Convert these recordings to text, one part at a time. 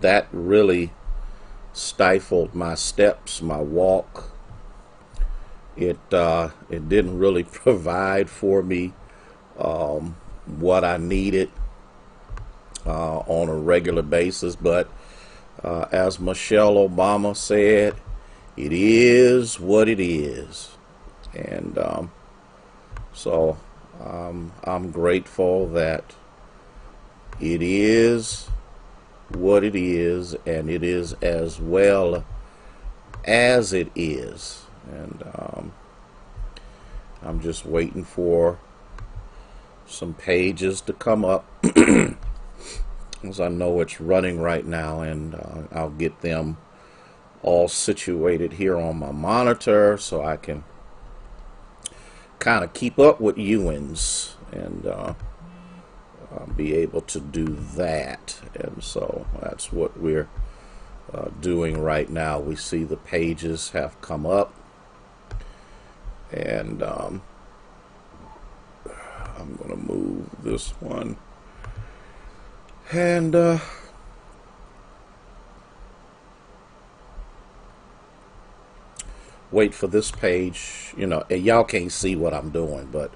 that really stifled my steps, my walk. It didn't really provide for me what I needed on a regular basis. But as Michelle Obama said, it is what it is. And so I'm grateful that it is what it is, and it is as well as it is. And I'm just waiting for some pages to come up, as I know it's running right now, and I'll get them all situated here on my monitor so I can kind of keep up with Ewins and be able to do that. And so that's what we're doing right now. We see the pages have come up, and I'm going to move this one and wait for this page. Y'all can't see what I'm doing, but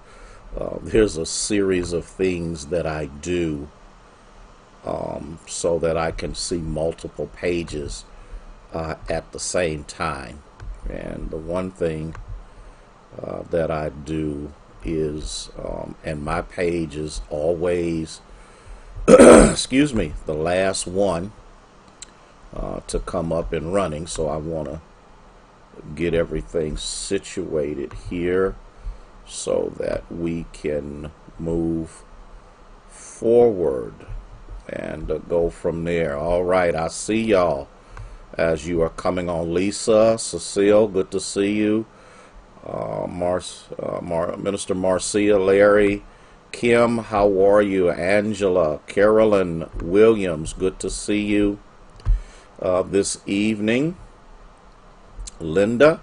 here's a series of things that I do so that I can see multiple pages at the same time. And the one thing that I do is, and my page is always, excuse me, the last one to come up and running. So I want to get everything situated here so that we can move forward and go from there. All right, I see y'all as you are coming on. Lisa, Cecile, good to see you. Minister Marcia, Larry, Kim, how are you? Angela, Carolyn Williams, good to see you this evening. Linda,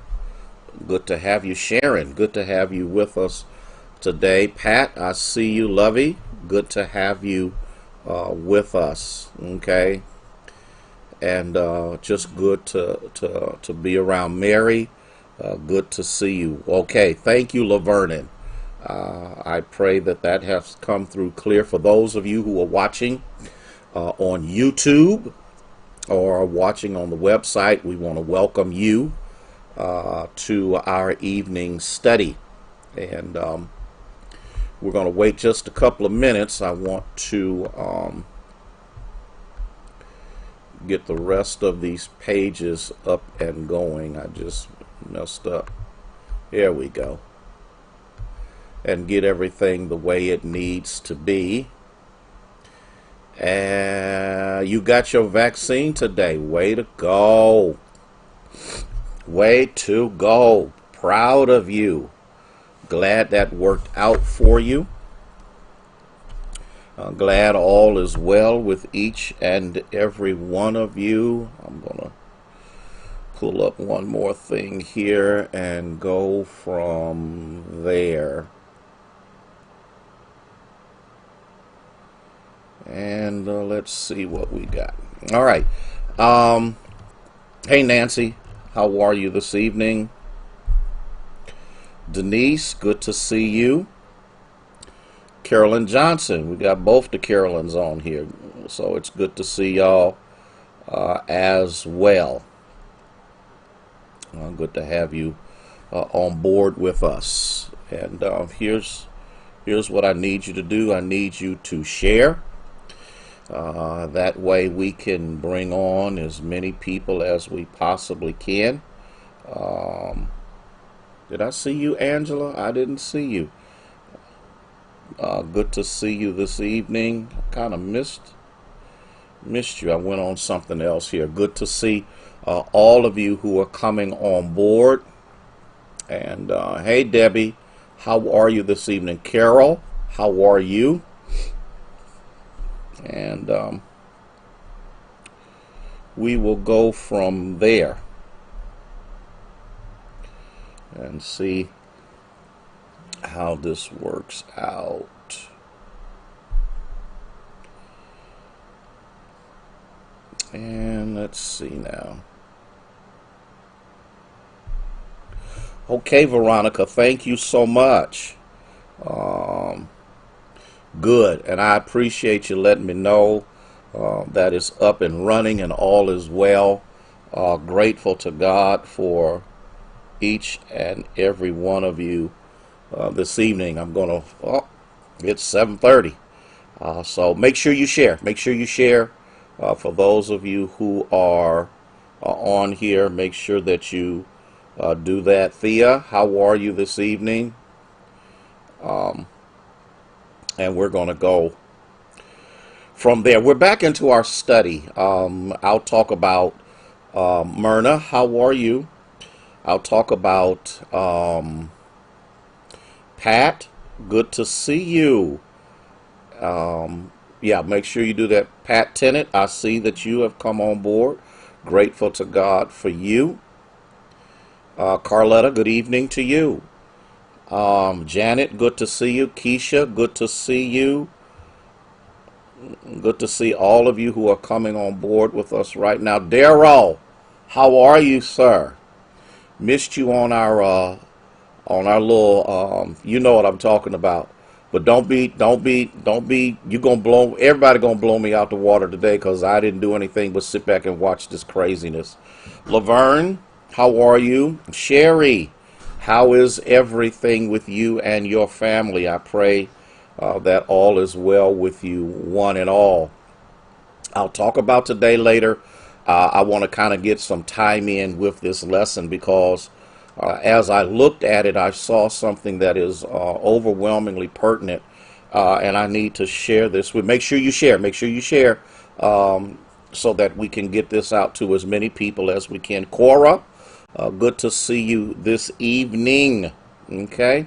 good to have you. Sharon, good to have you with us today. Pat, I see you. Lovey, good to have you with us. Okay, and just good to be around. Mary, good to see you. Okay, thank you, Lavernon. I pray that has come through clear. For those of you who are watching on YouTube or watching on the website, we want to welcome you to our evening study. And we're going to wait just a couple of minutes. I want to get the rest of these pages up and going. I just messed up. There we go. And get everything the way it needs to be. And you got your vaccine today. Way to go. Way to go. Proud of you. Glad that worked out for you. Glad all is well with each and every one of you. I'm going to pull up one more thing here and go from there. And let's see what we got. All right. Hey, Nancy. How are you this evening? Denise, good to see you. Carolyn Johnson, we got both the Carolyns on here, so it's good to see y'all as well. Good to have you on board with us. And here's what I need you to do. I need you to share. That way we can bring on as many people as we possibly can. Did I see you, Angela? I didn't see you. Good to see you this evening. Kind of missed you. I went on something else here. Good to see all of you who are coming on board. And hey, Debbie, how are you this evening? Carol, how are you? And we will go from there and see how this works out. And let's see now. Okay, Veronica, thank you so much. Um, Good, and I appreciate you letting me know that it's up and running and all is well. Grateful to God for each and every one of you this evening. I'm gonna. Oh, it's 7:30, so make sure you share. Make sure you share. For those of you who are on here, make sure that you do that. Thea, how are you this evening? And we're going to go from there. We're back into our study. I'll talk about Myrna. How are you? I'll talk about Pat. Good to see you. Yeah, make sure you do that. Pat Tennant, I see that you have come on board. Grateful to God for you. Carletta, good evening to you. Janet, good to see you. Keisha, good to see you. Good to see all of you who are coming on board with us right now. Daryl, how are you, sir? Missed you on our little you know what I'm talking about. But don't be you gonna blow everybody gonna blow me out the water today because I didn't do anything but sit back and watch this craziness. Laverne, how are you? Sherry, how is everything with you and your family? I pray that all is well with you, one and all. I'll talk about today later. I want to kind of get some time in with this lesson because as I looked at it, I saw something that is overwhelmingly pertinent, and I need to share this with. Make sure you share. Make sure you share so that we can get this out to as many people as we can. Cora, good to see you this evening. Okay.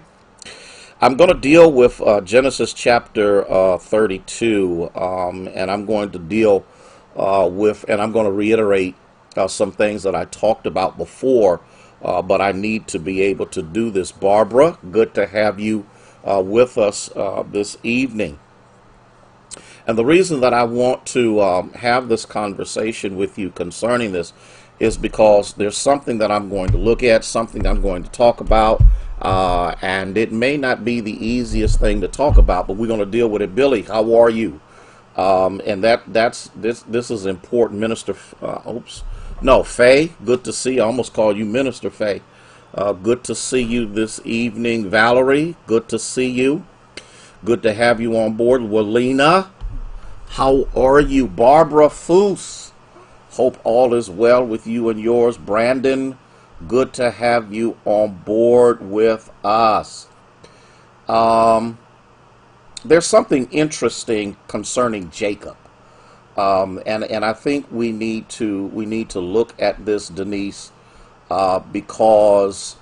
I'm going to deal with Genesis chapter 32, and I'm going to deal and I'm going to reiterate some things that I talked about before, but I need to be able to do this. Barbara, good to have you with us this evening. And the reason that I want to have this conversation with you concerning this is because there's something that I'm going to look at, something I'm going to talk about, and it may not be the easiest thing to talk about, but we're going to deal with it. Billy, how are you? And that's this is important. Minister, oops, no, Faye, good to see you. I almost called you Minister Faye. Good to see you this evening. Valerie, good to see you. Good to have you on board. Walina, how are you? Barbara Foose, hope all is well with you and yours. Brandon, good to have you on board with us. There's something interesting concerning Jacob, and I think we need to look at this, Denise, because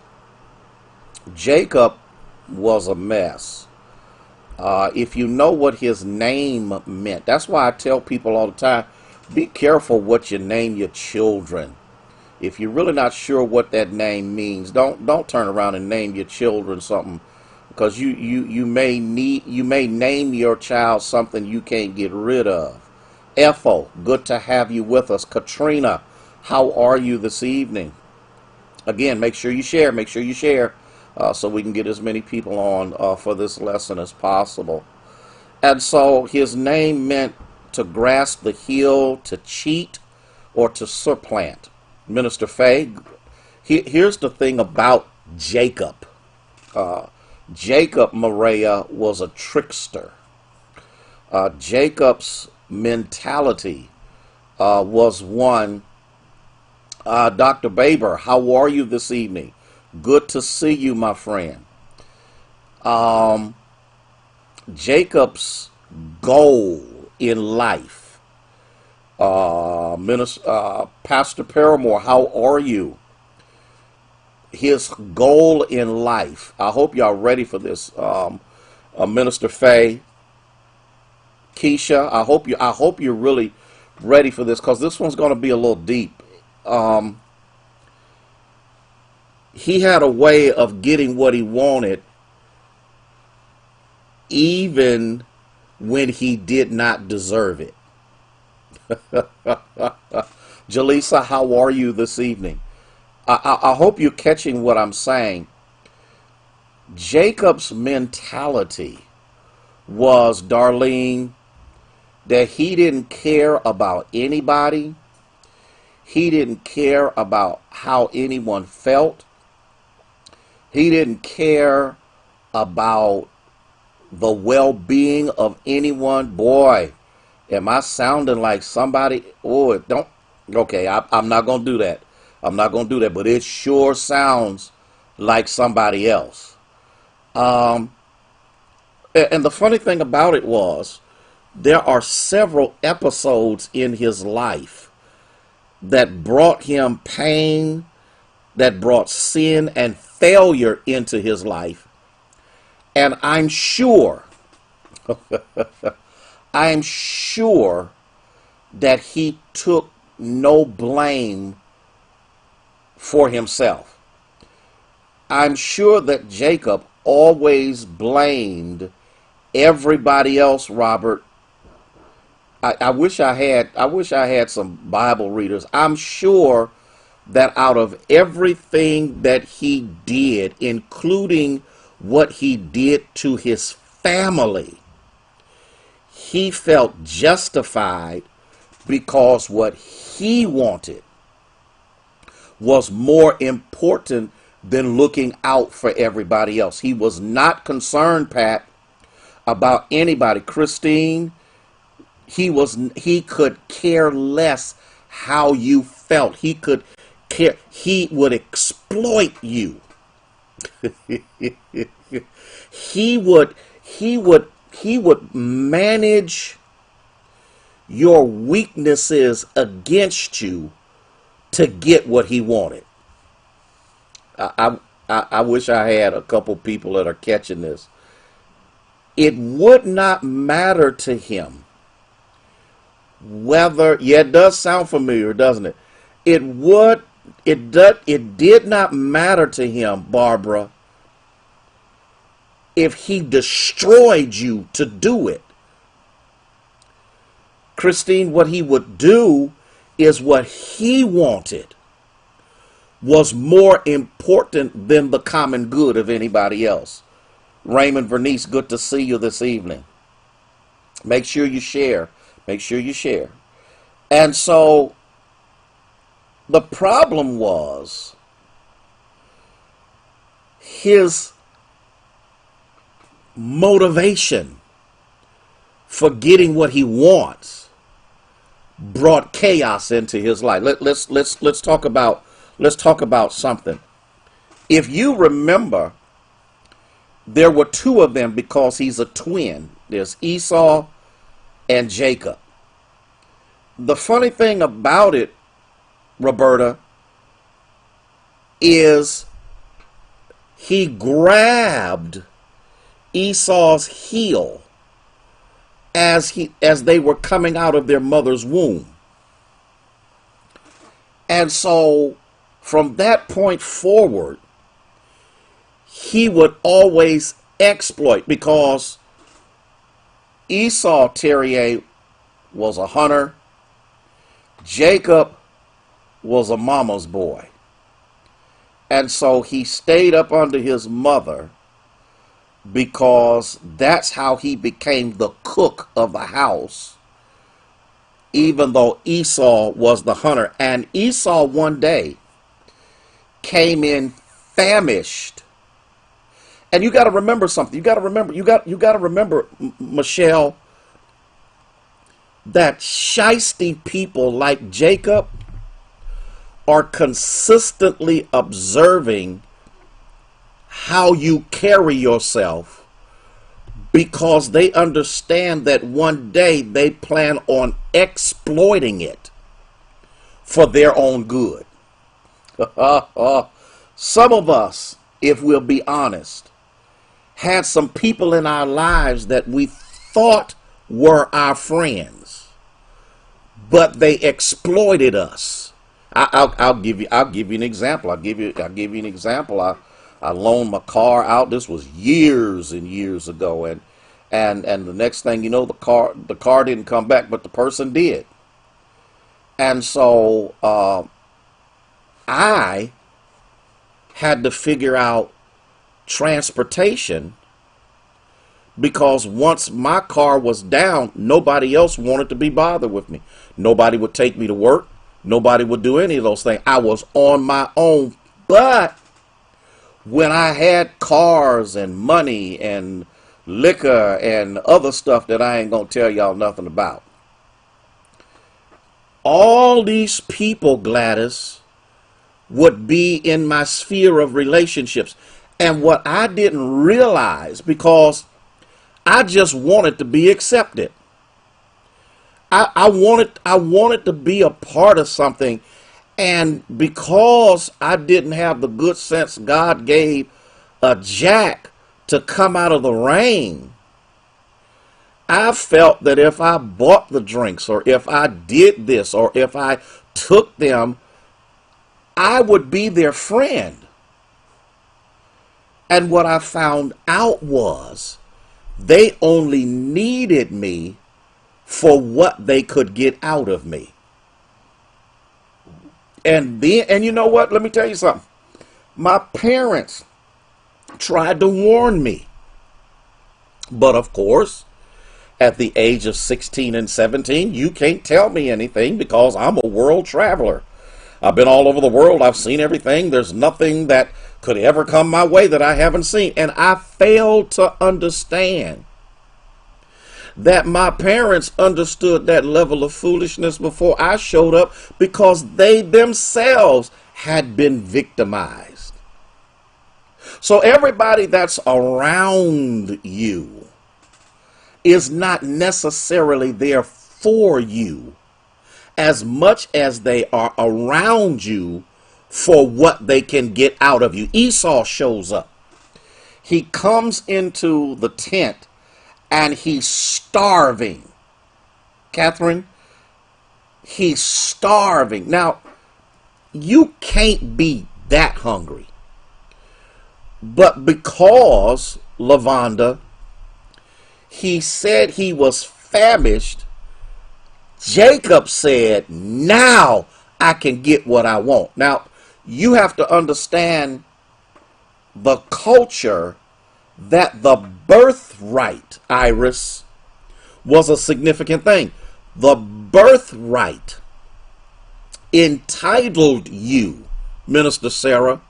Jacob was a mess. If you know what his name meant, that's why I tell people all the time, be careful what you name your children. If you're really not sure what that name means, don't turn around and name your children something, because you may name your child something you can't get rid of. Ethel, good to have you with us. Katrina, how are you this evening? Again, make sure you share. Make sure you share so we can get as many people on for this lesson as possible. And so his name meant to grasp the heel, to cheat, or to supplant. Minister Faye, here's the thing about Jacob. Jacob, Maria, was a trickster. Jacob's mentality was one. Dr. Baber, how are you this evening? Good to see you, my friend. Jacob's goal in life. Pastor Paramore, how are you? His goal in life. I hope y'all ready for this. Minister Faye, Keisha, I hope you're really ready for this, because this one's going to be a little deep. He had a way of getting what he wanted, even when he did not deserve it. Jaleesa, how are you this evening? I hope you're catching what I'm saying. Jacob's mentality was, Darlene, that he didn't care about anybody. He didn't care about how anyone felt. He didn't care about the well-being of anyone. Boy, am I sounding like somebody? Oh, don't. Okay, I'm not going to do that. I'm not going to do that, but it sure sounds like somebody else. And the funny thing about it was, there are several episodes in his life that brought him pain, that brought sin and failure into his life. And I'm sure that he took no blame for himself. I'm sure that Jacob always blamed everybody else, Robert. I wish I had some Bible readers. I'm sure that out of everything that he did, including what he did to his family, he felt justified because what he wanted was more important than looking out for everybody else. He was not concerned, Pat, about anybody. Christine, he could care less how you felt. He could care. He would exploit you. he would he would manage your weaknesses against you to get what he wanted. I wish I had a couple people that are catching this. It would not matter to him whether, yeah, it does sound familiar, doesn't it? It did not matter to him, Barbara, if he destroyed you to do it. Christine, what he would do is what he wanted was more important than the common good of anybody else. Raymond Vernice, good to see you this evening. Make sure you share. Make sure you share. And so the problem was his motivation for getting what he wants brought chaos into his life. Let's talk about something. If you remember, there were two of them because he's a twin. There's Esau and Jacob. The funny thing about it, Roberta, is he grabbed Esau's heel as they were coming out of their mother's womb. And so from that point forward, he would always exploit, because Esau Terrier was a hunter, Jacob was a mama's boy. And so he stayed up under his mother because that's how he became the cook of the house, even though Esau was the hunter. And Esau one day came in famished. And you got to remember something. You got to remember, Michelle, that shiesty people like Jacob are consistently observing how you carry yourself, because they understand that one day they plan on exploiting it for their own good. Some of us, if we'll be honest, had some people in our lives that we thought were our friends, but they exploited us. I'll give you an example. I'll give you an example. I loaned my car out. This was years and years ago, and the next thing you know, the car didn't come back, but the person did. And so I had to figure out transportation, because once my car was down, nobody else wanted to be bothered with me. Nobody would take me to work. Nobody would do any of those things. I was on my own. But when I had cars and money and liquor and other stuff that I ain't going to tell y'all nothing about, all these people, Gladys, would be in my sphere of relationships. And what I didn't realize, because I just wanted to be accepted. I wanted to be a part of something. And because I didn't have the good sense God gave a Jack to come out of the rain, I felt that if I bought the drinks, or if I did this, or if I took them, I would be their friend. And what I found out was they only needed me for what they could get out of me. And you know what? Let me tell you something. My parents tried to warn me. But of course, at the age of 16 and 17, you can't tell me anything, because I'm a world traveler. I've been all over the world. I've seen everything. There's nothing that could ever come my way that I haven't seen. And I failed to understand that my parents understood that level of foolishness before I showed up, because they themselves had been victimized. So everybody that's around you is not necessarily there for you as much as they are around you for what they can get out of you. Esau shows up. He comes into the tent and he's starving. Catherine, he's starving. Now, you can't be that hungry. But because, Lavonda, he said he was famished, Jacob said, now I can get what I want. Now, you have to understand the culture that the birthright, Iris, was a significant thing. The birthright entitled you, Minister Sarah,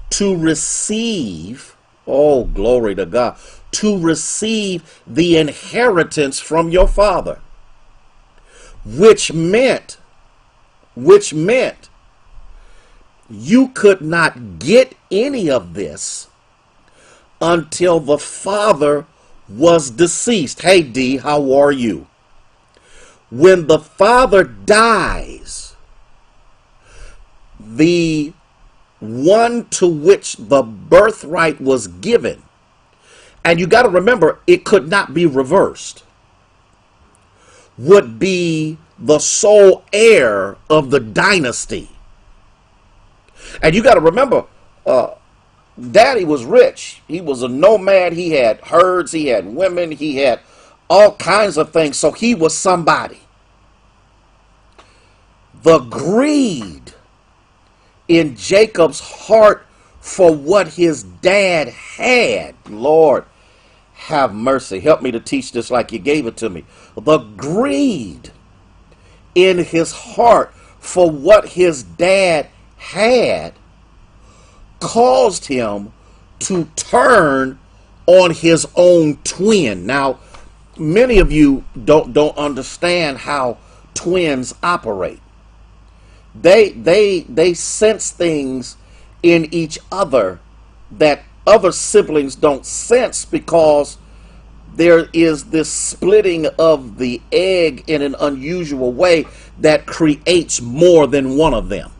to receive, oh, glory to God, to receive the inheritance from your father, which meant you could not get any of this until the father was deceased. Hey, D, how are you? When the father dies, the one to which the birthright was given, and you got to remember, it could not be reversed, would be the sole heir of the dynasty. And you got to remember, Daddy was rich. He was a nomad. He had herds. He had women. He had all kinds of things. So he was somebody. The greed in Jacob's heart for what his dad had, Lord, have mercy. Help me to teach this like you gave it to me. The greed in his heart for what his dad had caused him to turn on his twin. twin. Now, many of you don't understand how twins operate. They sense things in each other that other siblings don't sense, because there is this splitting of the egg in an unusual way that creates more than one of them.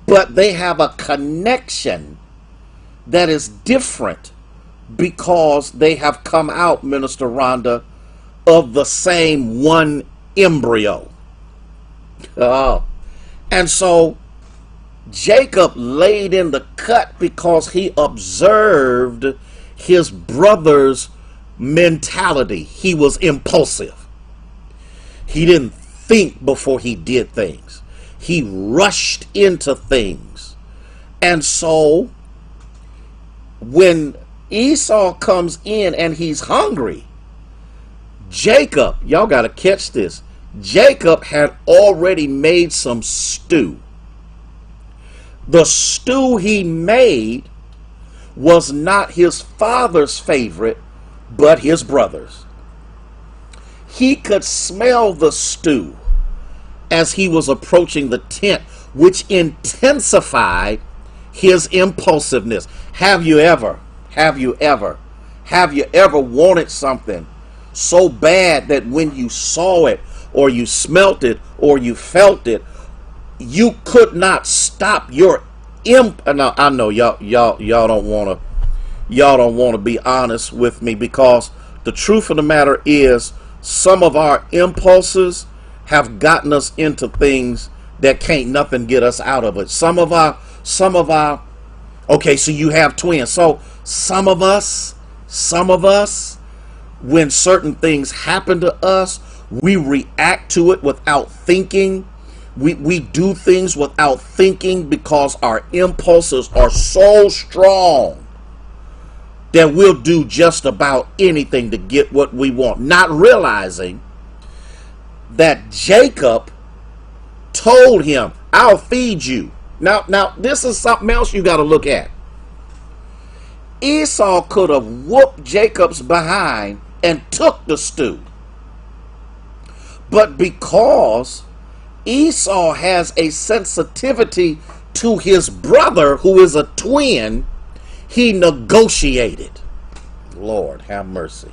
But they have a connection that is different because they have come out, Minister Rhonda, of the same one embryo. And so Jacob laid in the cut because he observed his brother's mentality. He was impulsive. He didn't think before he did things. He rushed into things. And so when Esau comes in and he's hungry, Jacob, y'all got to catch this. Jacob had already made some stew. The stew he made was not his father's favorite, but his brother's. He could smell the stew as he was approaching the tent, which intensified his impulsiveness. Have you ever wanted something so bad that when you saw it or you smelt it or you felt it, you could not stop your I know y'all don't want to be honest with me, because the truth of the matter is some of our impulses have gotten us into things that can't nothing get us out of it. Some of our okay, so you have twins. So some of us, when certain things happen to us, we react to it without thinking. We do things without thinking because our impulses are so strong that we'll do just about anything to get what we want, not realizing that Jacob told him, I'll feed you. Now this is something else you got to look at. Esau could have whooped Jacob's behind and took the stew. But because Esau has a sensitivity to his brother, who is a twin, he negotiated. Lord have mercy.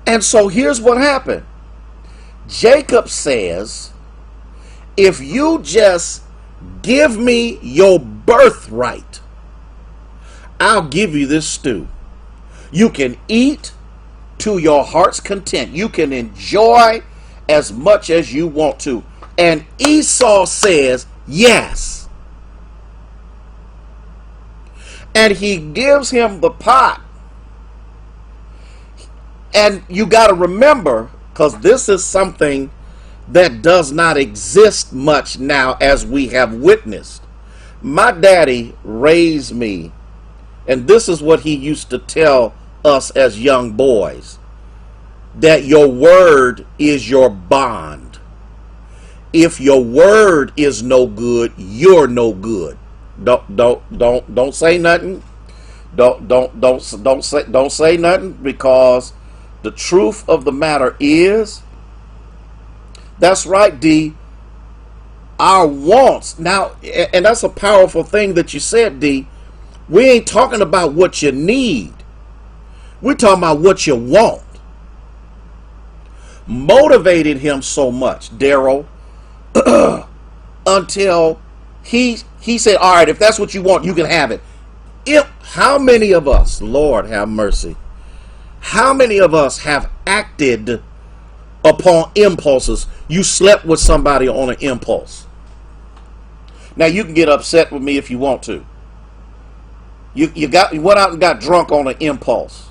And so here's what happened. Jacob says, if you just give me your birthright, I'll give you this stew. You can eat to your heart's content. You can enjoy as much as you want to. And Esau says, yes. And he gives him the pot. And you got to remember, because this is something that does not exist much now, as we have witnessed. My daddy raised me, and this is what he used to tell us as young boys, that your word is your bond. If your word is no good, you're no good. Don't say nothing. Don't say nothing, because the truth of the matter is, that's right, D, our wants. Now, and that's a powerful thing that you said, D. We ain't talking about what you need. We're talking about what you want. Motivated him so much, Daryl, until he said, all right, if that's what you want, you can have it. How many of us, Lord have mercy, how many of us have acted upon impulses? You slept with somebody on an impulse. Now, you can get upset with me if you want to. You went out and got drunk on an impulse.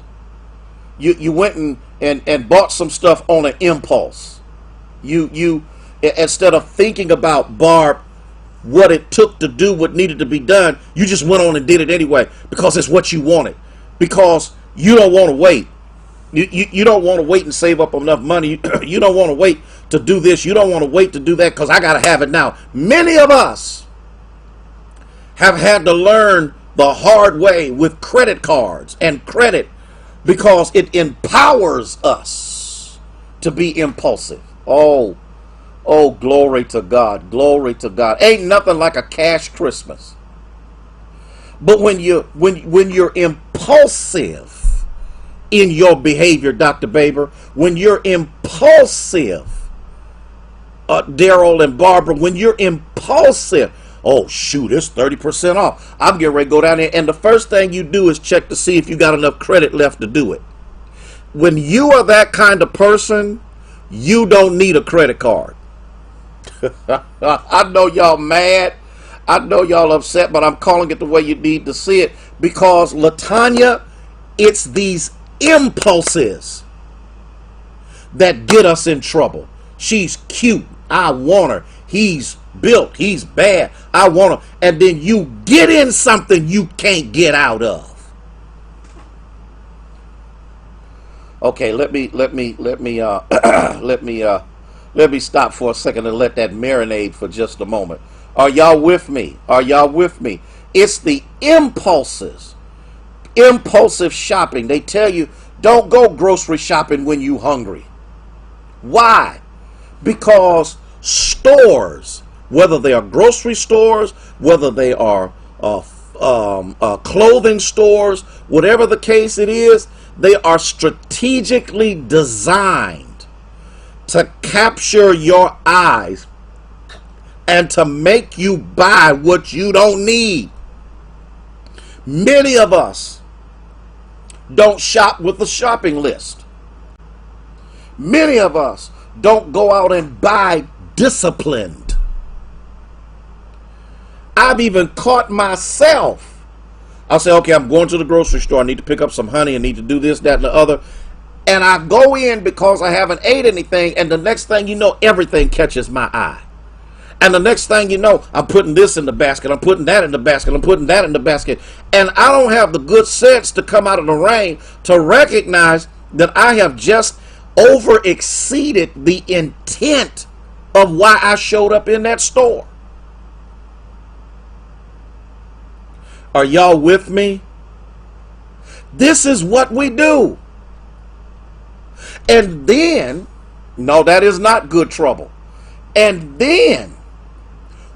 You went and bought some stuff on an impulse. You instead of thinking about, Barb, what it took to do what needed to be done, you just went on and did it anyway because it's what you wanted. Because you don't want to wait. You don't want to wait and save up enough money. You don't want to wait to do this. You don't want to wait to do that because I got to have it now. Many of us have had to learn the hard way with credit cards and credit, because it empowers us to be impulsive. Oh, glory to God. Glory to God. Ain't nothing like a cash Christmas. But when you're impulsive in your behavior, Dr. Baber, when you're impulsive, Daryl and Barbara, when you're impulsive, oh shoot, it's 30% off. I'm getting ready to go down there, and the first thing you do is check to see if you got enough credit left to do it. When you are that kind of person, you don't need a credit card. I know y'all mad. I know y'all upset, but I'm calling it the way you need to see it, because, LaTanya, it's these impulses that get us in trouble. She's cute. I want her. He's built. He's bad. I want her. And then you get in something you can't get out of. Okay, let me stop for a second and let that marinate for just a moment. Are y'all with me? Are y'all with me? It's the impulses. Impulsive shopping. They tell you don't go grocery shopping when you hungry. Why? Because stores, whether they are grocery stores, whether they are clothing stores, whatever the case it is, they are strategically designed to capture your eyes and to make you buy what you don't need. Many of us don't shop with a shopping list. Many of us don't go out and buy disciplined. I've even caught myself. I'll say, okay, I'm going to the grocery store. I need to pick up some honey. I need to do this, that, and the other. And I go in because I haven't ate anything. And the next thing you know, everything catches my eye. And the next thing you know, I'm putting this in the basket. I'm putting that in the basket. I'm putting that in the basket. And I don't have the good sense to come out of the rain to recognize that I have just over exceeded the intent of why I showed up in that store. Are y'all with me? This is what we do. And then, no, that is not good trouble. And then,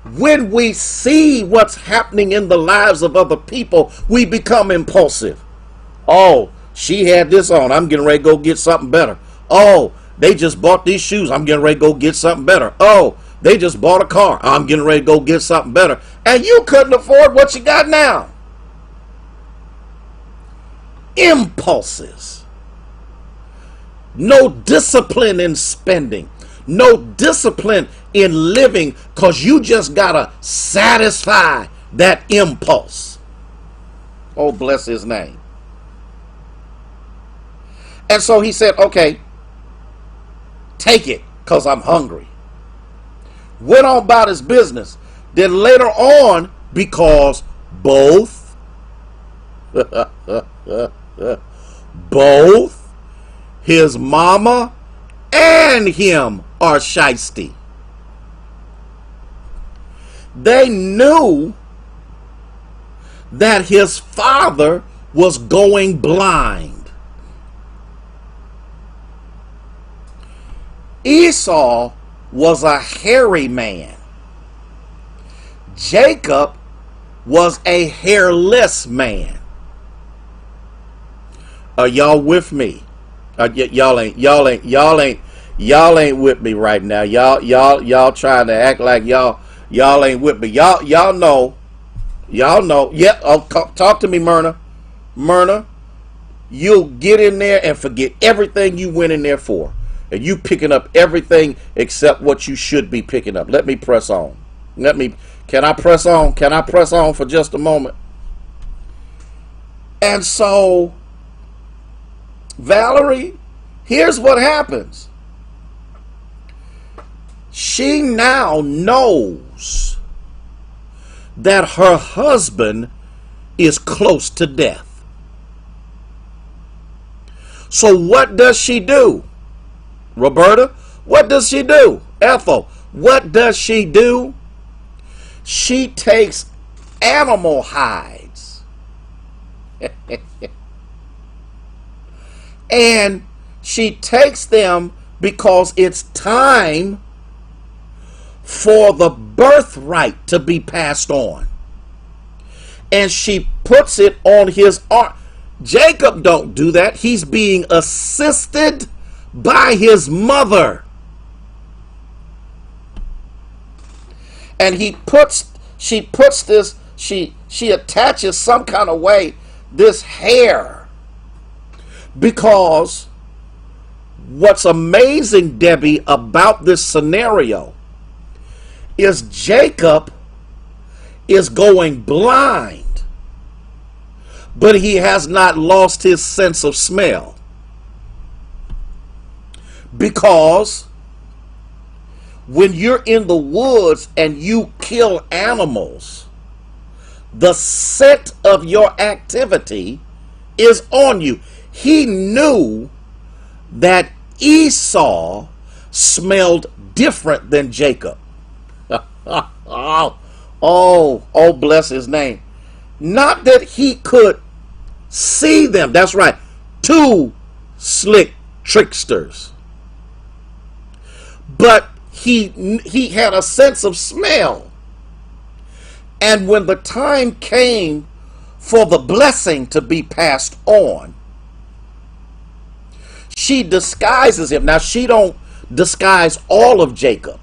when we see what's happening in the lives of other people, we become impulsive. Oh, she had this on. I'm getting ready to go get something better. Oh, they just bought these shoes. I'm getting ready to go get something better. Oh, they just bought a car. I'm getting ready to go get something better. And you couldn't afford what you got now. Impulses. No discipline in spending. No discipline in living because you just got to satisfy that impulse. Oh, bless his name. And so he said, okay, take it because I'm hungry. Went on about his business. Then later on, because both his mama and him are shiesty. They knew that his father was going blind. Esau was a hairy man. Jacob was a hairless man. Are y'all with me? Y'all ain't with me right now. Y'all trying to act like y'all ain't with me. Y'all know. Yeah, talk to me, Myrna. Myrna, you'll get in there and forget everything you went in there for. And you picking up everything except what you should be picking up. Let me press on. Can I press on? Can I press on for just a moment? And so, Valerie, here's what happens. She now knows that her husband is close to death. So what does she do? Roberta, what does she do? Ethel, what does she do? She takes animal hides and she takes them because it's time for the birthright to be passed on. And she puts it on his arm. Jacob don't do that. He's being assisted by his mother. And she attaches some kind of way this hair. Because what's amazing, Debbie, about this scenario is Jacob is going blind, but he has not lost his sense of smell. Because when you're in the woods and you kill animals, the scent of your activity is on you. He knew that Esau smelled different than Jacob. Oh, bless his name. Not that he could see them. That's right. Two slick tricksters. But he had a sense of smell. And when the time came for the blessing to be passed on, she disguises him. Now, she don't disguise all of Jacob.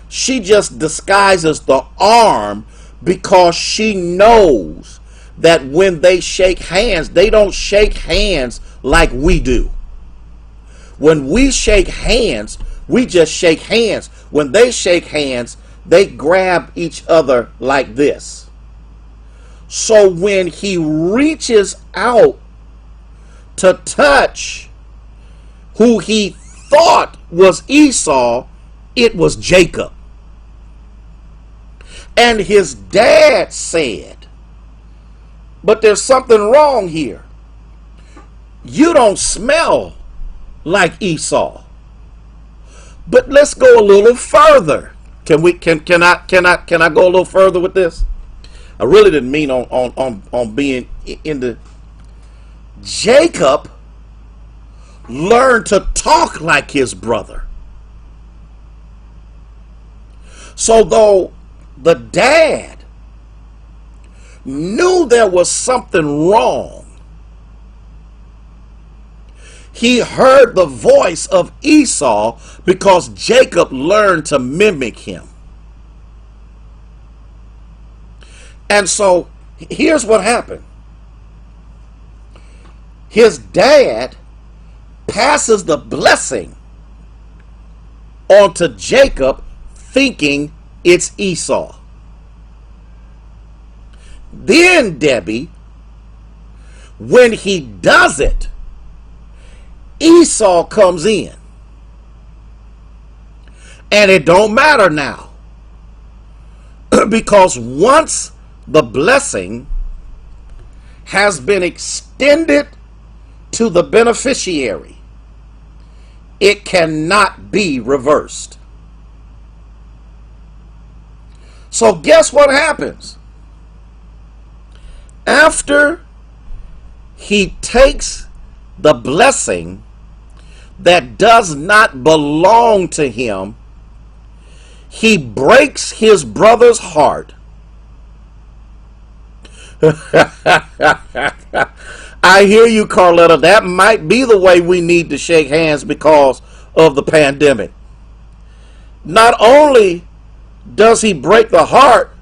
She just disguises the arm, because she knows that when they shake hands, they don't shake hands like we do. When we shake hands, we just shake hands. When they shake hands, they grab each other like this. So when he reaches out to touch who he thought was Esau, it was Jacob. And his dad said, but there's something wrong here. You don't smell like Esau. But let's go a little further. Can I go a little further with this? I really didn't mean on being into. Jacob learned to talk like his brother. So though the dad knew there was something wrong, he heard the voice of Esau because Jacob learned to mimic him. And so here's what happened. His dad passes the blessing onto Jacob, thinking it's Esau. Then, Debbie, when he does it, Esau comes in. And it don't matter now. Because once the blessing has been extended to the beneficiary, it cannot be reversed. So guess what happens? After he takes the blessing that does not belong to him, he breaks his brother's heart. I hear you, Carletta. That might be the way we need to shake hands because of the pandemic. Not only does he break the heart,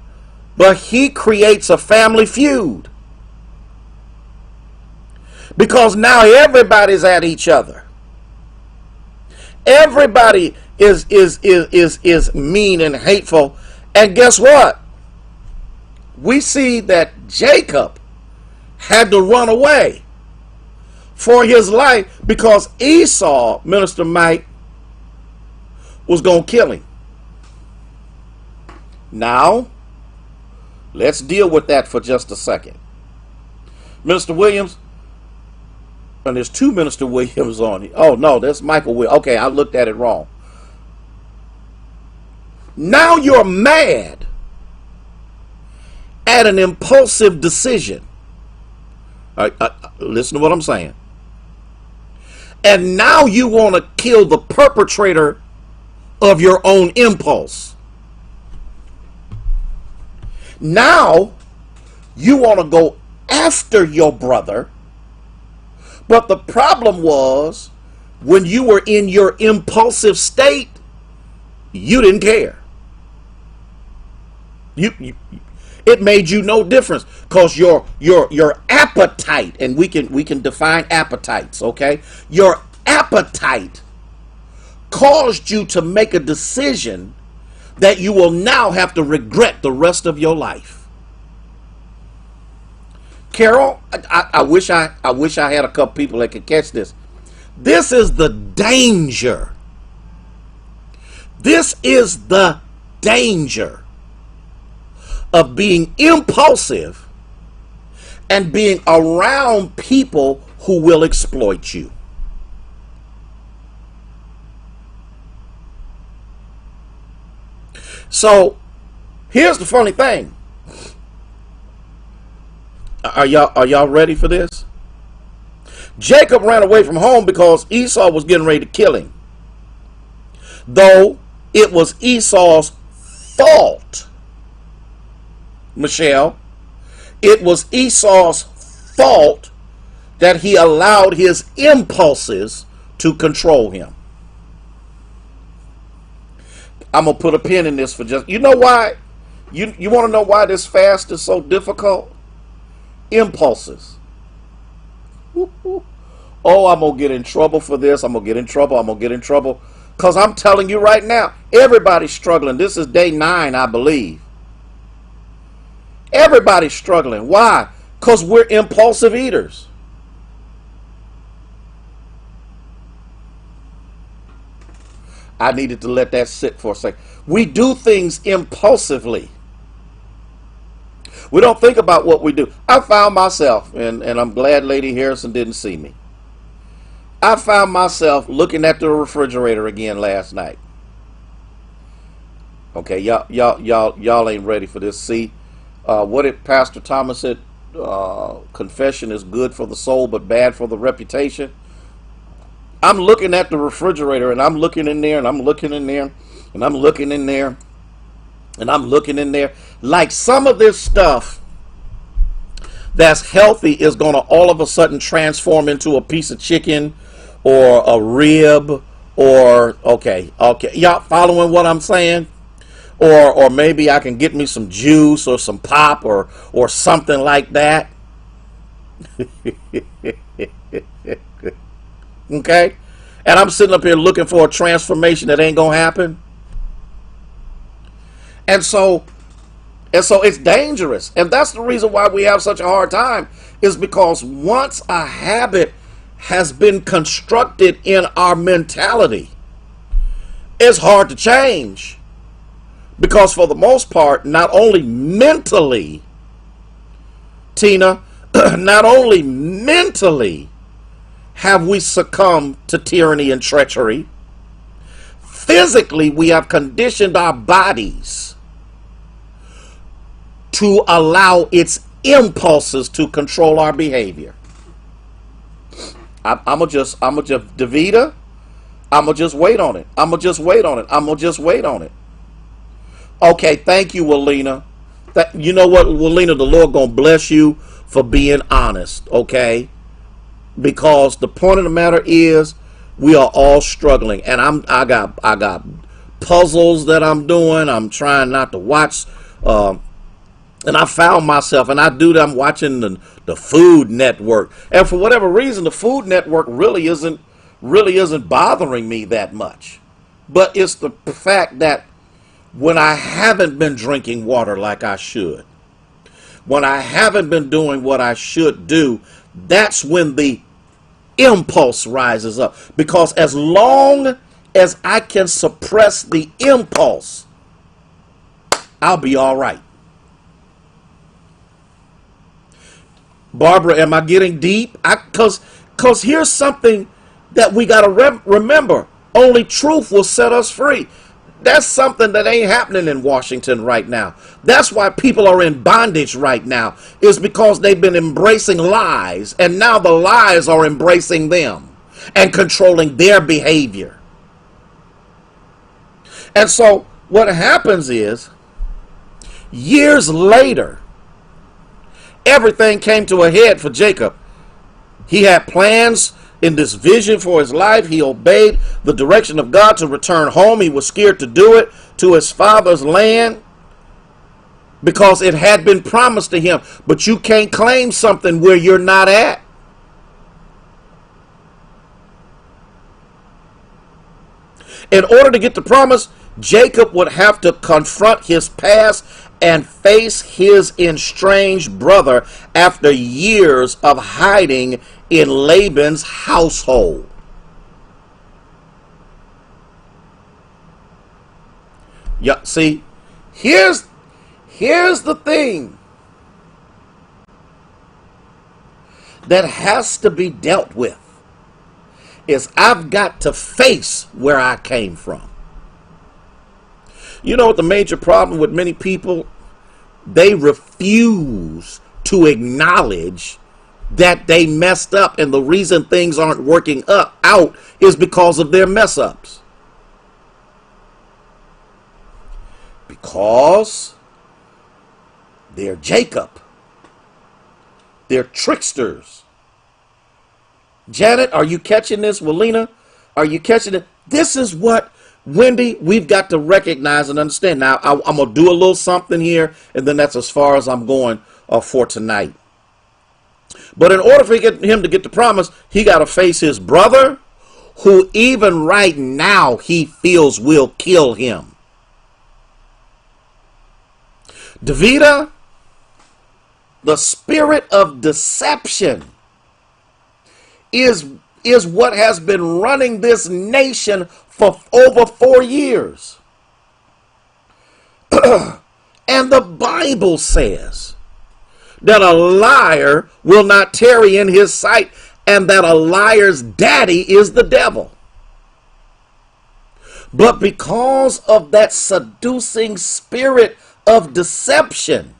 but he creates a family feud. Because now everybody's at each other. Everybody is mean and hateful. And guess what? We see that Jacob had to run away for his life because Esau, Minister Mike, was going to kill him. Now, let's deal with that for just a second. Minister Williams, and there's two Minister Williams on here. Oh, no, that's Michael Williams. Okay, I looked at it wrong. Now you're mad at an impulsive decision. Listen to what I'm saying. And now you want to kill the perpetrator of your own impulse. Now you want to go after your brother. But the problem was, when you were in your impulsive state, you didn't care. It made you no difference because your appetite, and we can define appetites, okay? Your appetite caused you to make a decision that you will now have to regret the rest of your life. Carol, I wish I had a couple people that could catch this. This is the danger This is the danger of being impulsive and being around people who will exploit you. So here's the funny thing. Are y'all ready for this? Jacob ran away from home because Esau was getting ready to kill him. Though it was Esau's fault, Michelle, it was Esau's fault that he allowed his impulses to control him. I'm going to put a pin in this for just, you know why? You want to know why this fast is so difficult? Impulses. Oh, I'm going to get in trouble for this. I'm going to get in trouble. I'm going to get in trouble. Because I'm telling you right now, everybody's struggling. This is day 9, I believe. Everybody's struggling. Why? Because we're impulsive eaters. I needed to let that sit for a second. We do things impulsively. We don't think about what we do. I found myself, and I'm glad Lady Harrison didn't see me. I found myself looking at the refrigerator again last night. Okay, y'all ain't ready for this. See, what did Pastor Thomas said? Confession is good for the soul, but bad for the reputation. I'm looking at the refrigerator, and I'm looking in there, and I'm looking in there, and I'm looking in there, and I'm looking in there. Like some of this stuff that's healthy is going to all of a sudden transform into a piece of chicken or a rib or, okay, y'all following what I'm saying? Or maybe I can get me some juice or some pop or something like that. Okay? And I'm sitting up here looking for a transformation that ain't going to happen. And so it's dangerous. And that's the reason why we have such a hard time, is because once a habit has been constructed in our mentality, it's hard to change. Because for the most part, not only mentally, Tina, not only mentally have we succumbed to tyranny and treachery, physically we have conditioned our bodies to allow its impulses to control our behavior. I'm gonna just Davida, I'm gonna just wait on it. I'm gonna just wait on it. I'm gonna just wait on it. Okay, thank you, Walina. You know what, Walina, the Lord gonna bless you for being honest, okay? Because the point of the matter is, we are all struggling, and I got puzzles that I'm doing. I'm trying not to watch, and I found myself, and I do that. I'm watching the Food Network, and for whatever reason, the Food Network really isn't bothering me that much. But it's the fact that when I haven't been drinking water like I should, when I haven't been doing what I should do, that's when the impulse rises up. Because as long as I can suppress the impulse, I'll be all right. Barbara, am I getting deep? Because here's something that we got to remember. Only truth will set us free. That's something that ain't happening in Washington right now. That's why people are in bondage right now, is because they've been embracing lies, and now the lies are embracing them and controlling their behavior. And so what happens is, years later, everything came to a head for Jacob. He had plans in this vision for his life. He obeyed the direction of God to return home. He was scared to do it, to his father's land, because it had been promised to him. But you can't claim something where you're not at. In order to get the promise, Jacob would have to confront his past and face his estranged brother after years of hiding in Laban's household. Yeah, see, here's the thing that has to be dealt with is I've got to face where I came from. You know what the major problem with many people? They refuse to acknowledge that they messed up, and the reason things aren't working out is because of their mess ups. Because they're Jacob. They're tricksters. Janet, are you catching this? Walina, are you catching it? This is what, Wendy, we've got to recognize and understand. Now, I'm going to do a little something here, and then that's as far as I'm going for tonight. But in order for him to get the promise, he got to face his brother, who even right now he feels will kill him. Davida, the spirit of deception is what has been running this nation for over 4 years. And the Bible says that a liar will not tarry in his sight, and that a liar's daddy is the devil. But because of that seducing spirit of deception,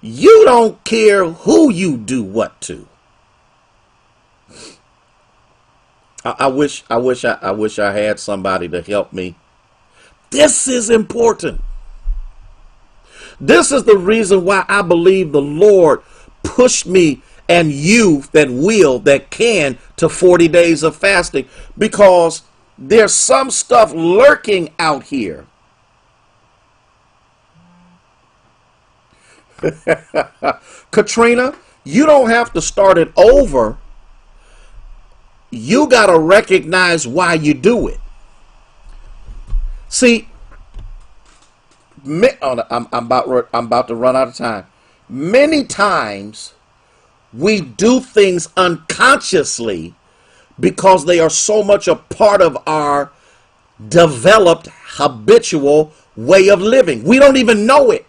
you don't care who you do what to. I wish I had somebody to help me. This is important. This is the reason why I believe the Lord pushed me and you that can to 40 days of fasting, because there's some stuff lurking out here. Katrina, you don't have to start it over. You got to recognize why you do it. See, I'm about to run out of time. Many times we do things unconsciously because they are so much a part of our developed habitual way of living. We don't even know it.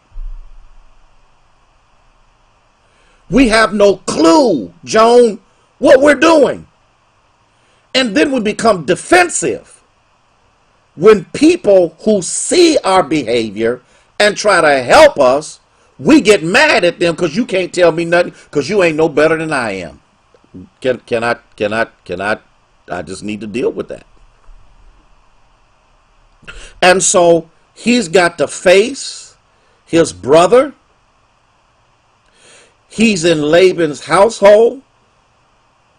We have no clue, Joan, what we're doing. And then we become defensive when people who see our behavior and try to help us, we get mad at them because you can't tell me nothing because you ain't no better than I am. I just need to deal with that. And so he's got to face his brother. He's in Laban's household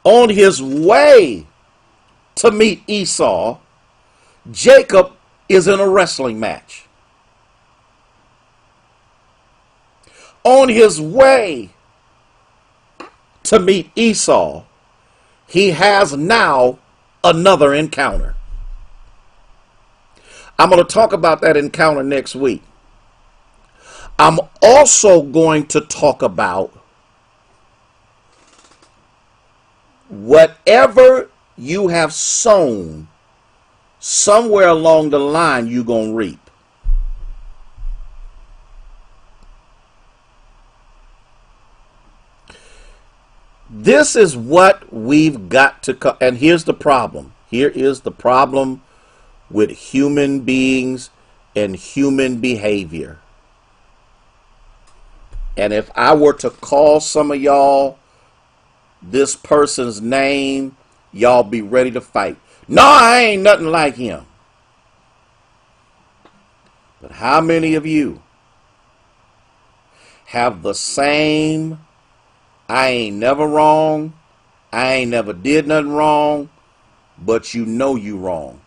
on his way to meet Esau. Jacob is in a wrestling match. On his way to meet Esau, he has now another encounter. I'm going to talk about that encounter next week. I'm also going to talk about whatever you have sown, somewhere along the line you're going to reap. This is what we've got to, and here's the problem. Here is the problem with human beings and human behavior. And if I were to call some of y'all this person's name, y'all be ready to fight. No, I ain't nothing like him. But how many of you have the same, I ain't never wrong, I ain't never did nothing wrong, but you know you wrong?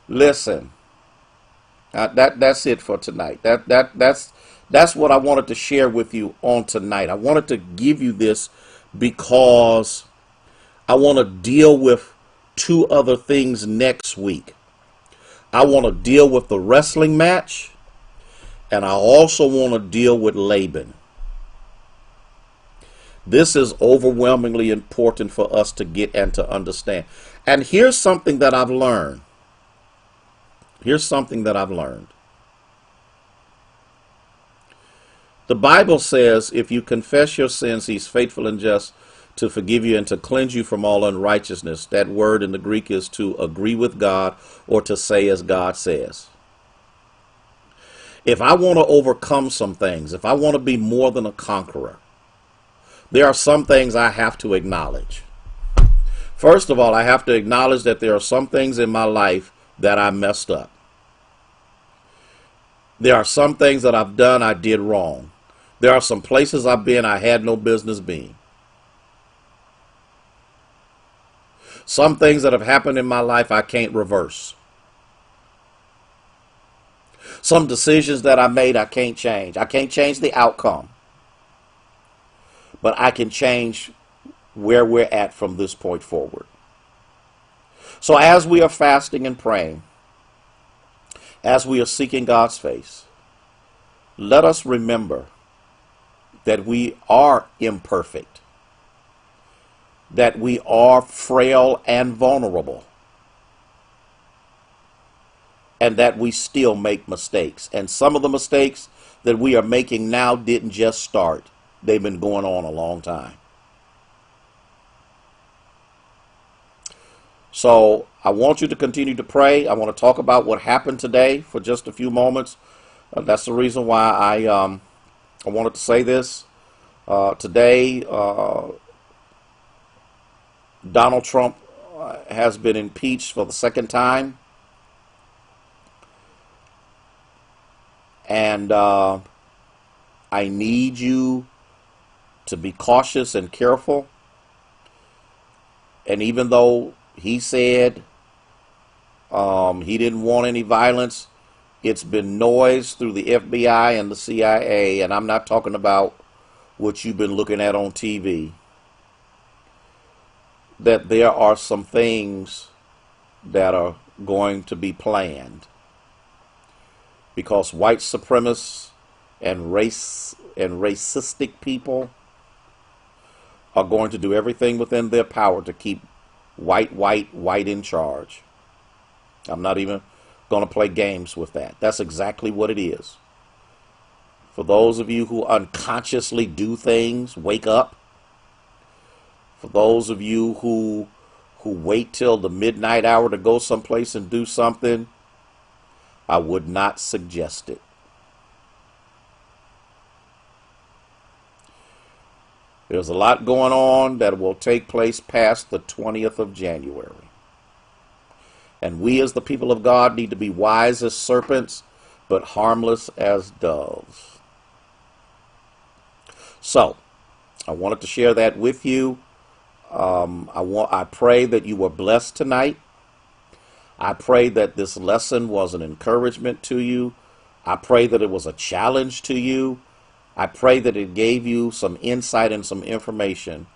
Listen, that's it for tonight. That's what I wanted to share with you on tonight. I wanted to give you this because I want to deal with two other things next week. I want to deal with the wrestling match, and I also want to deal with Laban. This is overwhelmingly important for us to get and to understand. And here's something that I've learned. Here's something that I've learned. The Bible says if you confess your sins, he's faithful and just to forgive you and to cleanse you from all unrighteousness. That word in the Greek is to agree with God or to say as God says. If I want to overcome some things, if I want to be more than a conqueror, there are some things I have to acknowledge. First of all, I have to acknowledge that there are some things in my life that I messed up. There are some things that I've done I did wrong. There are some places I've been I had no business being. Some things that have happened in my life I can't reverse. Some decisions that I made I can't change. I can't change the outcome. But I can change where we're at from this point forward. So as we are fasting and praying, as we are seeking God's face, let us remember that we are imperfect, that we are frail and vulnerable, and that we still make mistakes. And some of the mistakes that we are making now didn't just start. They've been going on a long time. So I want you to continue to pray. I want to talk about what happened today for just a few moments. That's the reason why I wanted to say this. Today, Donald Trump has been impeached for the second time. And I need you to be cautious and careful. And even though he said he didn't want any violence, it's been noise through the FBI and the CIA, and I'm not talking about what you've been looking at on TV, that there are some things that are going to be planned because white supremacists and racistic people are going to do everything within their power to keep white in charge. I'm not even going to play games with that. That's exactly what it is. For those of you who unconsciously do things, wake up. For those of you who wait till the midnight hour to go someplace and do something, I would not suggest it. There's a lot going on that will take place past the 20th of January. And we as the people of God need to be wise as serpents, but harmless as doves. So, I wanted to share that with you. I pray that you were blessed tonight. I pray that this lesson was an encouragement to you. I pray that it was a challenge to you. I pray that it gave you some insight and some information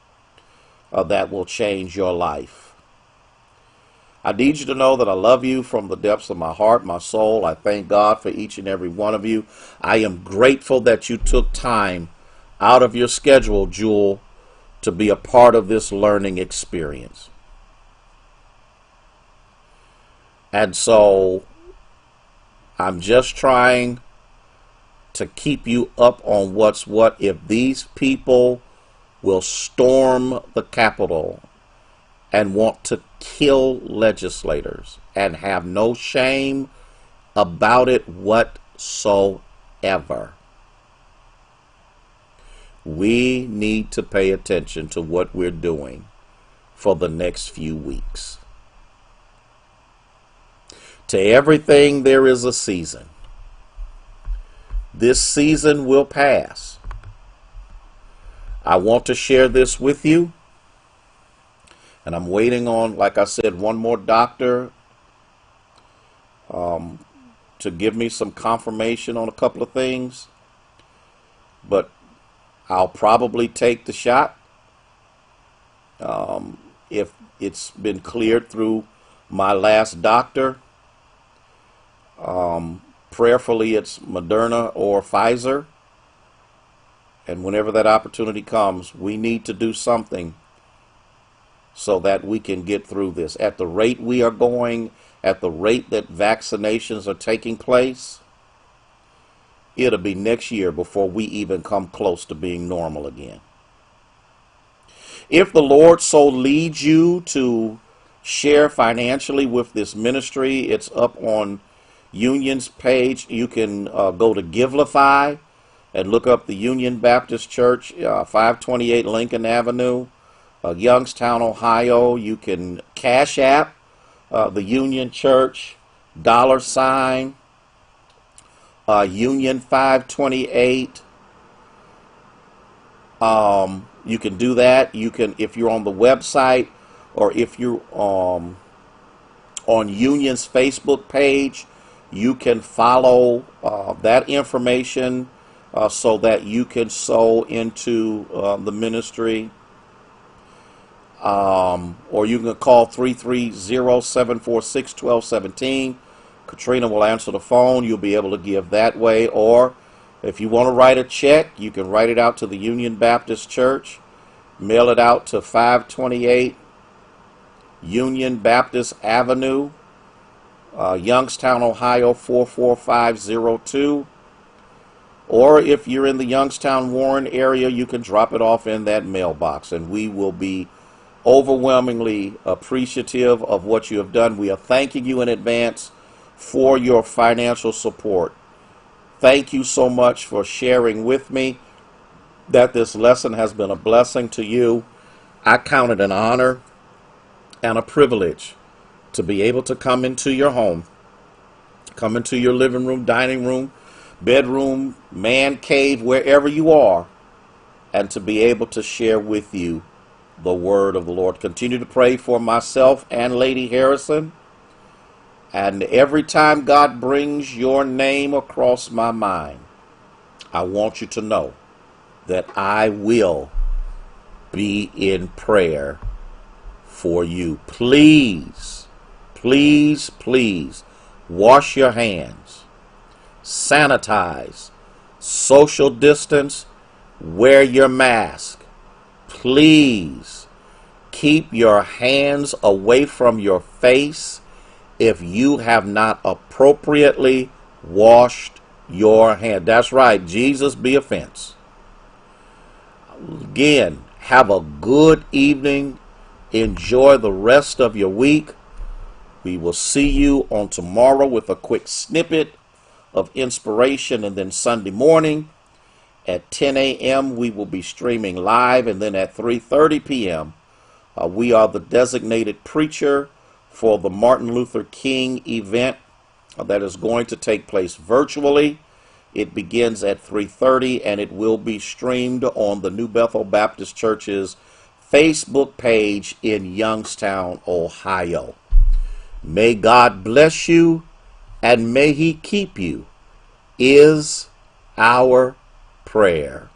that will change your life. I need you to know that I love you from the depths of my heart, my soul. I thank God for each and every one of you. I am grateful that you took time out of your schedule, Jewel, to be a part of this learning experience. And so I'm just trying to keep you up on what's what. If these people will storm the Capitol and want to kill legislators and have no shame about it whatsoever, we need to pay attention to what we're doing for the next few weeks. To everything there is a season. This season will pass. I want to share this with you. And I'm waiting on, like I said, one more doctor to give me some confirmation on a couple of things. But I'll probably take the shot if it's been cleared through my last doctor. Prayerfully, it's Moderna or Pfizer. And whenever that opportunity comes, we need to do something so that we can get through this. At the rate we are going, at the rate that vaccinations are taking place, it'll be next year before we even come close to being normal again. If the Lord so leads you to share financially with this ministry, it's up on Union's page. You can go to Givelify and look up the Union Baptist Church, 528 Lincoln Avenue, Youngstown, Ohio. You can Cash App the Union Church, $ Union 528. You can do that. You can, if you're on the website, or if you're on Union's Facebook page, you can follow that information so that you can sow into the ministry. Or you can call 330-746-1217. Katrina will answer the phone. You'll be able to give that way. Or if you want to write a check, you can write it out to the Union Baptist Church. Mail it out to 528 Union Baptist Avenue, Youngstown, Ohio 44502. Or if you're in the Youngstown, Warren area, you can drop it off in that mailbox, and we will be overwhelmingly appreciative of what you have done. We are thanking you in advance for your financial support. Thank you so much for sharing with me that this lesson has been a blessing to you. I count it an honor and a privilege to be able to come into your home, come into your living room, dining room, bedroom, man cave, wherever you are, and to be able to share with you the word of the Lord. Continue to pray for myself and Lady Harrison. And every time God brings your name across my mind, I want you to know that I will be in prayer for you. Please, please, please wash your hands, sanitize, social distance, wear your mask. Please keep your hands away from your face if you have not appropriately washed your hand. That's right, Jesus be offense. Again, have a good evening. Enjoy the rest of your week. We will see you on tomorrow with a quick snippet of inspiration, and then Sunday morning at 10 a.m. we will be streaming live, and then at 3:30 p.m. We are the designated preacher for the Martin Luther King event that is going to take place virtually. It begins at 3:30, and it will be streamed on the New Bethel Baptist Church's Facebook page in Youngstown, Ohio. May God bless you, and may He keep you, is our prayer.